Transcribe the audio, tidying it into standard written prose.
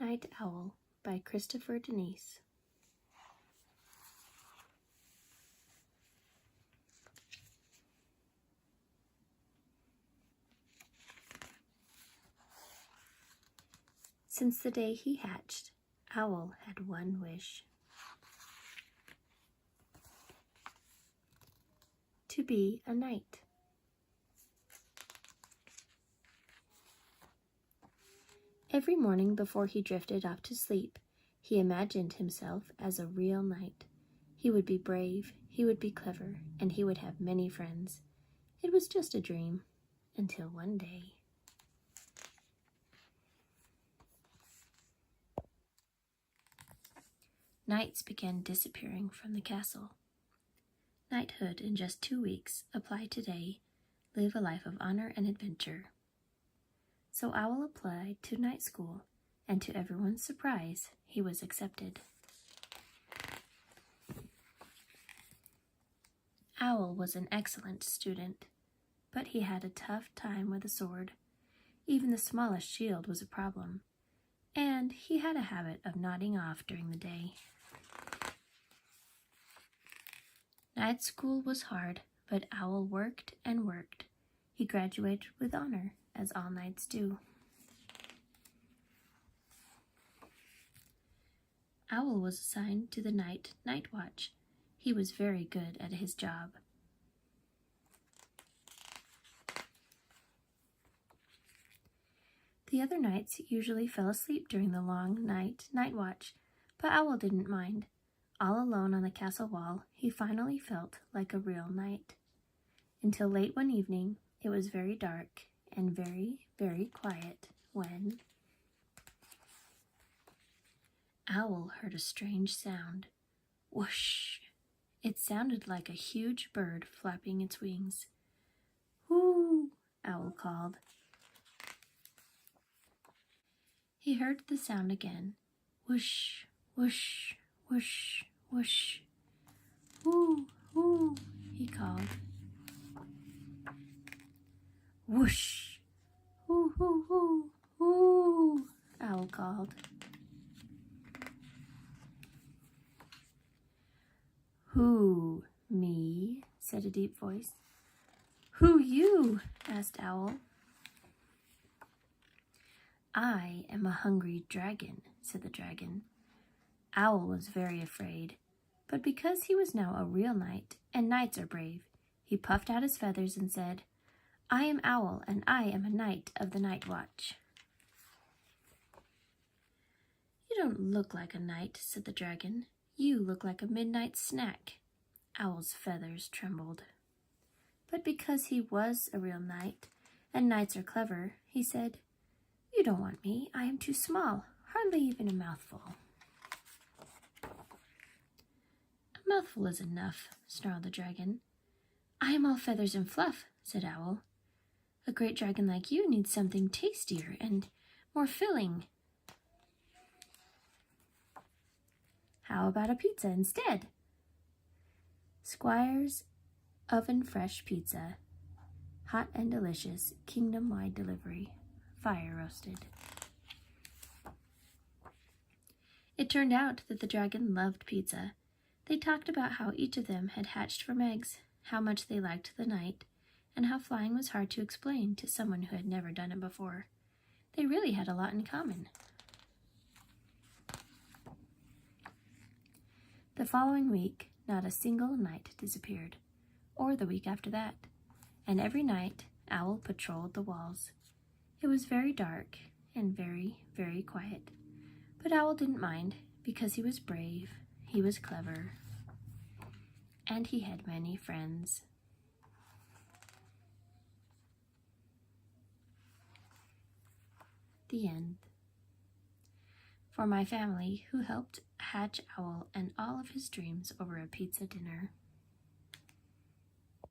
Night Owl by Denise. Since the day he hatched, Owl had one wish: to be a knight. Every morning before he drifted off to sleep, he imagined himself as a real knight. He would be brave, he would be clever, and he would have many friends. It was just a dream, until one day. Knights began disappearing from the castle. Knighthood in just 2 weeks. Apply today. Live a life of honor and adventure. So Owl applied to night school, and to everyone's surprise, he was accepted. Owl was an excellent student, but he had a tough time with a sword. Even the smallest shield was a problem, and he had a habit of nodding off during the day. Night school was hard, but Owl worked and worked. He graduated with honor, as all knights do. Owl was assigned to the night watch. He was very good at his job. The other knights usually fell asleep during the long night watch, but Owl didn't mind. All alone on the castle wall, he finally felt like a real knight. Until late one evening, it was very dark and very, very quiet when Owl heard a strange sound. Whoosh! It sounded like a huge bird flapping its wings. Whoo! Owl called. He heard the sound again. Whoosh, whoosh, whoosh, whoosh. Whoo, whoo, he called. Whoosh! Whoo, whoo, whoo, whoo, Owl called. Who, me? Said a deep voice. Who you? Asked Owl. I am a hungry dragon, said the dragon. Owl was very afraid, but because he was now a real knight, and knights are brave, he puffed out his feathers and said, I am Owl, and I am a knight of the night watch. You don't look like a knight, said the dragon. You look like a midnight snack. Owl's feathers trembled. But because he was a real knight, and knights are clever, he said, You don't want me. I am too small, hardly even a mouthful. A mouthful is enough, snarled the dragon. I am all feathers and fluff, said Owl. A great dragon like you needs something tastier and more filling. How about a pizza instead? Squire's oven fresh pizza. Hot and delicious, kingdom-wide delivery. Fire roasted. It turned out that the dragon loved pizza. They talked about how each of them had hatched from eggs, how much they liked the night, and how flying was hard to explain to someone who had never done it before. They really had a lot in common. The following week, not a single night disappeared, or the week after that, and every night Owl patrolled the walls. It was very dark and very, very quiet, but Owl didn't mind because he was brave, he was clever, and he had many friends. The end. For my family, who helped hatch Owl and all of his dreams over a pizza dinner.